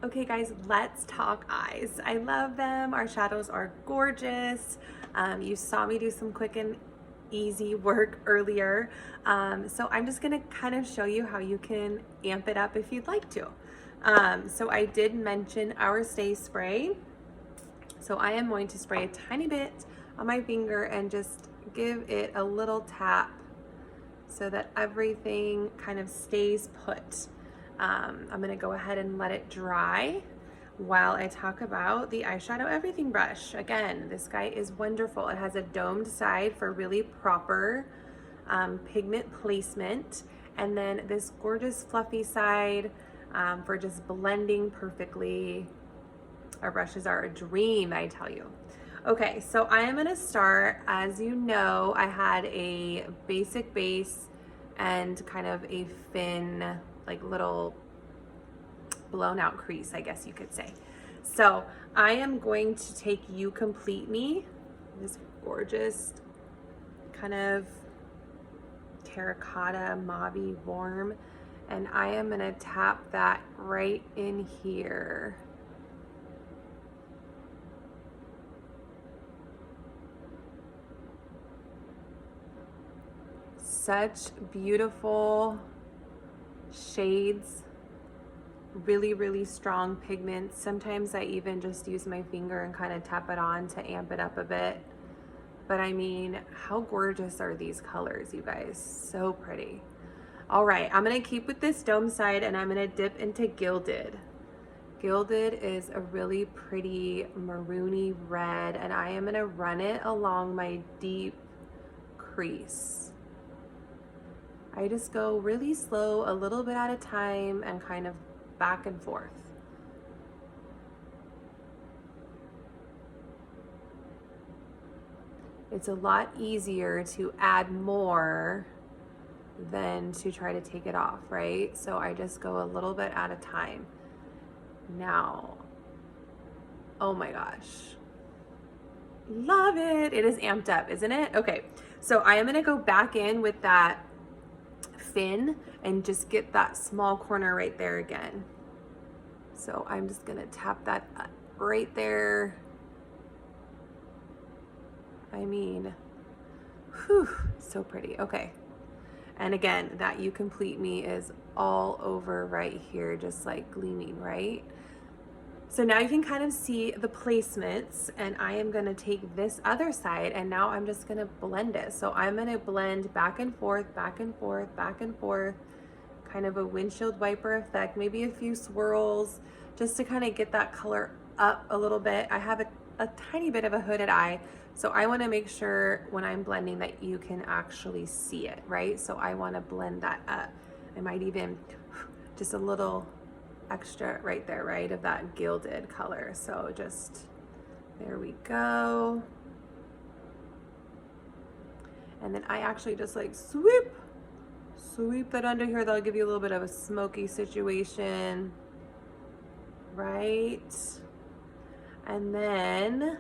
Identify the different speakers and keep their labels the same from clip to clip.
Speaker 1: Okay guys, let's talk eyes. I love them. Our shadows are gorgeous. You saw me do some quick and easy work earlier. So I'm just gonna kind of show you how you can amp it up if you'd like to. So I did mention our Stay Spray. So I am going to spray a tiny bit on my finger and just give it a little tap so that everything kind of stays put. I'm gonna go ahead and let it dry while I talk about the eyeshadow everything brush. Again, this guy is wonderful. It has a domed side for really proper pigment placement, and then this gorgeous fluffy side for just blending perfectly. Our brushes are a dream, I tell you. Okay, so I am gonna start. As you know, I had a basic base and kind of a thin, like little blown out crease, I guess you could say. So I am going to take You Complete Me, this gorgeous kind of terracotta mauve warm, and I am gonna tap that right in here. Such beautiful shades, really strong pigments. Sometimes I even just use my finger and kind of tap it on to amp it up a bit. But I mean, how gorgeous are these colors, you guys? So pretty. All right, I'm gonna keep with this dome side and I'm gonna dip into Gilded. Gilded is a really pretty maroony red, and I am gonna run it along my deep crease. I just go really slow, a little bit at a time, and kind of back and forth. It's a lot easier to add more than to try to take it off, right? So I just go a little bit at a time. Now, oh my gosh. Love it. It is amped up, isn't it? Okay, so I am gonna go back in with that fin and just get that small corner right there again. So I'm just gonna tap that right there. I mean, whew, so pretty. Okay, and again, that You Complete Me is all over right here, just like gleaming, right? So now you can kind of see the placements, and I am gonna take this other side and now I'm just gonna blend it. So I'm gonna blend back and forth, back and forth, back and forth, kind of a windshield wiper effect, maybe a few swirls, just to kind of get that color up a little bit. I have a tiny bit of a hooded eye, so I wanna make sure when I'm blending that you can actually see it, right? So I wanna blend that up. I might even just a little extra right there, right, of that gilded color. So just, there we go. And then I actually just like sweep that under here. That'll give you a little bit of a smoky situation, right? And then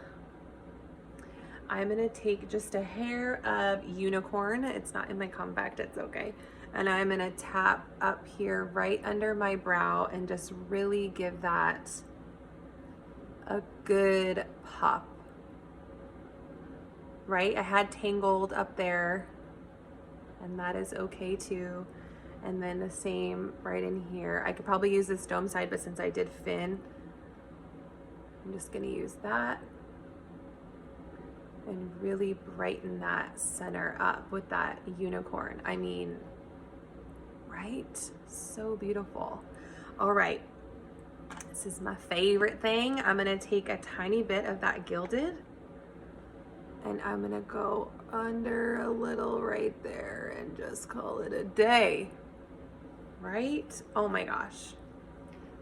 Speaker 1: I'm gonna take just a hair of Unicorn. It's not in my compact, it's okay. And I'm gonna tap up here right under my brow and just really give that a good pop, right? I had Tangled up there, and that is okay too. And then the same right in here. I could probably use this dome side, but since I did fin, I'm just gonna use that and really brighten that center up with that Unicorn. I mean, right? So beautiful. All right, this is my favorite thing. I'm gonna take a tiny bit of that Gilded and I'm gonna go under a little right there and just call it a day, right? Oh my gosh,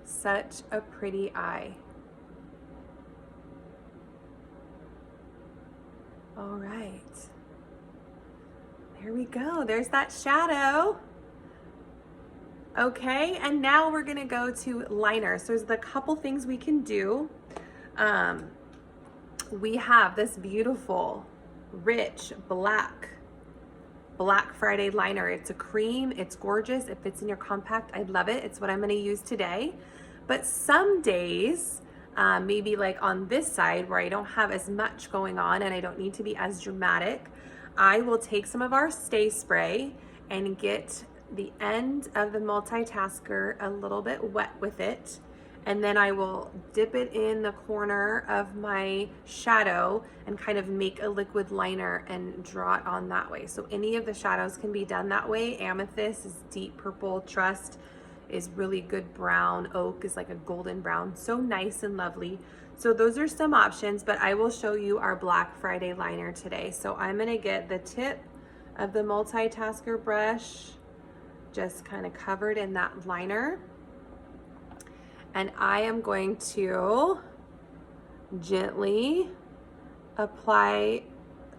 Speaker 1: such a pretty eye. All right, there we go. There's that shadow. Okay, and now we're gonna go to liner. So there's a couple things we can do. We have this beautiful, rich Black Friday liner. It's a cream, it's gorgeous, it fits in your compact. I love it. It's what I'm gonna use today. But some days, maybe like on this side where I don't have as much going on and I don't need to be as dramatic, I will take some of our Stay Spray and get the end of the multitasker a little bit wet with it. And then I will dip it in the corner of my shadow and kind of make a liquid liner and draw it on that way. So any of the shadows can be done that way. Amethyst is deep purple, Trust is really good brown, Oak is like a golden brown, so nice and lovely. So those are some options, but I will show you our Black Friday liner today. So I'm gonna get the tip of the multitasker brush just kind of covered in that liner. And I am going to gently apply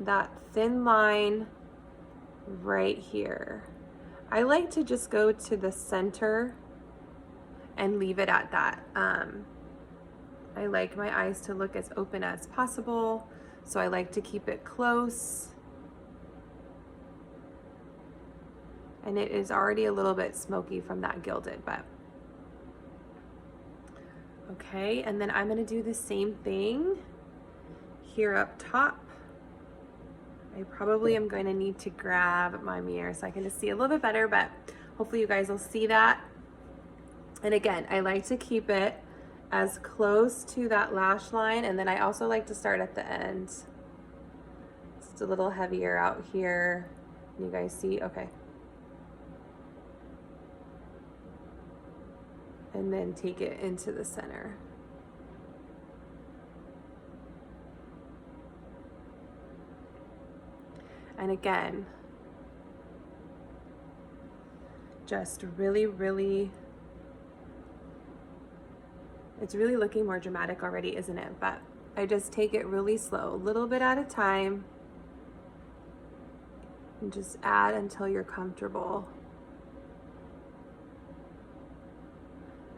Speaker 1: that thin line right here. I like to just go to the center and leave it at that. I like my eyes to look as open as possible, so I like to keep it close. And it is already a little bit smoky from that gilded, but okay. And then I'm gonna do the same thing here up top. I probably am going to need to grab my mirror so I can just see a little bit better, but hopefully you guys will see that. And again, I like to keep it as close to that lash line, and then I also like to start at the end. It's a little heavier out here. You guys see? Okay. And then take it into the center. And again, just really, it's really looking more dramatic already, isn't it? But I just take it really slow, a little bit at a time, and just add until you're comfortable.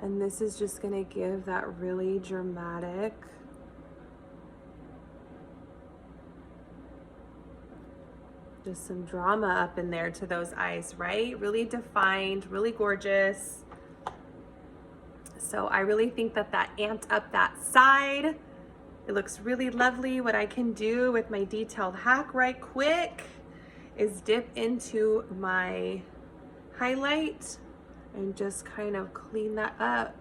Speaker 1: And this is just gonna give that really dramatic, just some drama up in there to those eyes, right? Really defined, really gorgeous. So I really think that that amped up that side. It looks really lovely. What I can do with my detailed hack right quick is dip into my highlight and just kind of clean that up.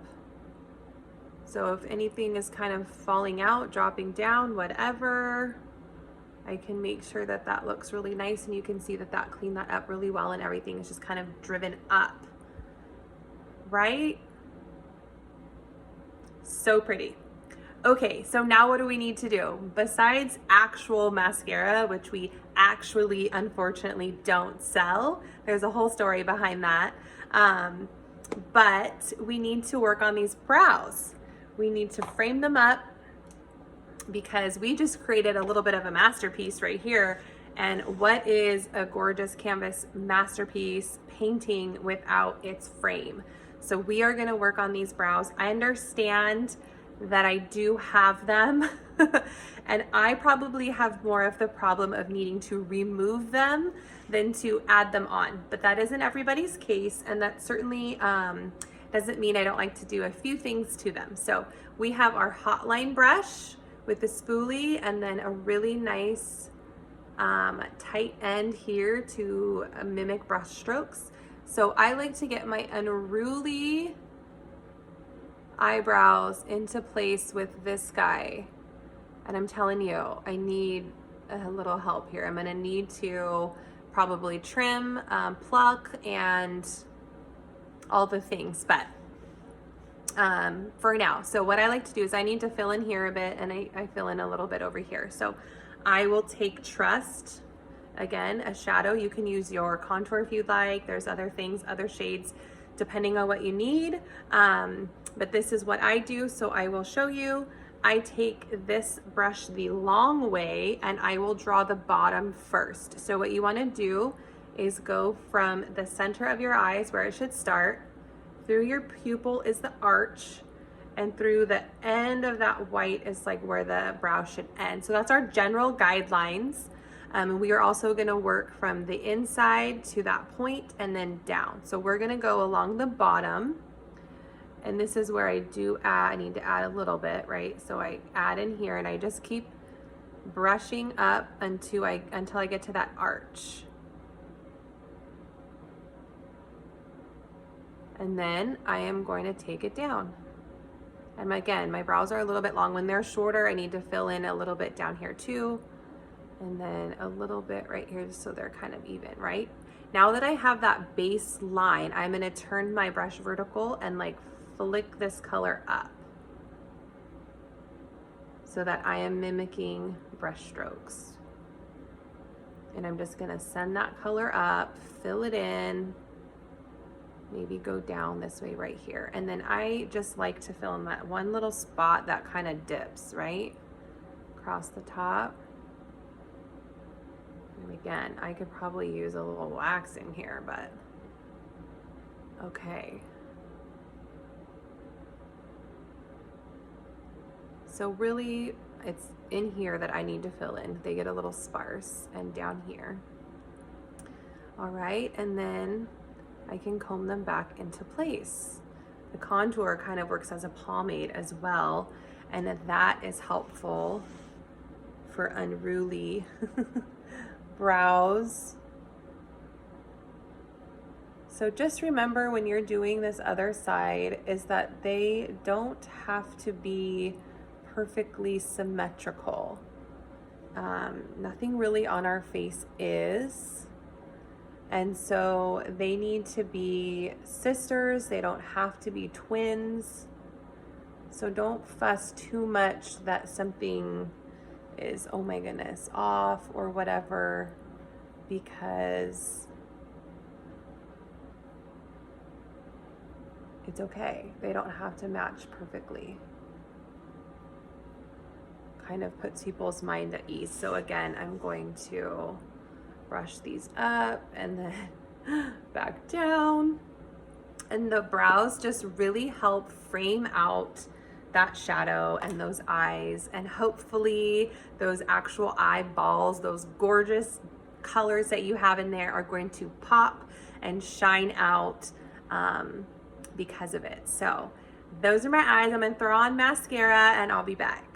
Speaker 1: So if anything is kind of falling out, dropping down, whatever, I can make sure that that looks really nice, and you can see that that cleaned that up really well and everything is just kind of driven up, right? So pretty. Okay, so now what do we need to do? Besides actual mascara, which we actually unfortunately don't sell, there's a whole story behind that, but we need to work on these brows. We need to frame them up, because we just created a little bit of a masterpiece right here. And what is a gorgeous canvas masterpiece painting without its frame? So we are going to work on these brows. I understand that I do have them and I probably have more of the problem of needing to remove them than to add them on, but that isn't everybody's case, and that certainly doesn't mean I don't like to do a few things to them. So we have our hotline brush with the spoolie, and then a really nice tight end here to mimic brush strokes. So I like to get my unruly eyebrows into place with this guy, and I'm telling you, I need a little help here. I'm gonna need to probably trim, pluck, and all the things, but for now. So what I like to do is I need to fill in here a bit, and I fill in a little bit over here. So I will take Trust, again, a shadow. You can use your contour if you'd like. There's other things, other shades, depending on what you need. But this is what I do, so I will show you. I take this brush the long way, and I will draw the bottom first. So what you want to do is go from the center of your eyes, where it should start, through your pupil is the arch, and through the end of that white is like where the brow should end. So that's our general guidelines. And we are also going to work from the inside to that point and then down. So we're going to go along the bottom, And this is where I need to add a little bit, right? So I add in here and I just keep brushing up until I get to that arch. And then I am going to take it down. And again, my brows are a little bit long. When they're shorter, I need to fill in a little bit down here too. And then a little bit right here so they're kind of even, right? Now that I have that base line, I'm gonna turn my brush vertical and like flick this color up so that I am mimicking brush strokes. And I'm just gonna send that color up, fill it in, maybe go down this way right here. And then I just like to fill in that one little spot that kind of dips, right? Across the top. And again, I could probably use a little wax in here, but okay. So really, it's in here that I need to fill in. They get a little sparse, and down here. All right, and then I can comb them back into place. The contour kind of works as a pomade as well, and that is helpful for unruly brows. So just remember when you're doing this other side is that they don't have to be perfectly symmetrical. Nothing really on our face is. And so they need to be sisters. They don't have to be twins. So don't fuss too much that something is, oh my goodness, off or whatever, because it's okay. They don't have to match perfectly. Kind of puts people's mind at ease. So again, I'm going to brush these up and then back down. And the brows just really help frame out that shadow and those eyes, and hopefully those actual eyeballs, those gorgeous colors that you have in there are going to pop and shine out because of it. So those are my eyes. I'm gonna throw on mascara and I'll be back.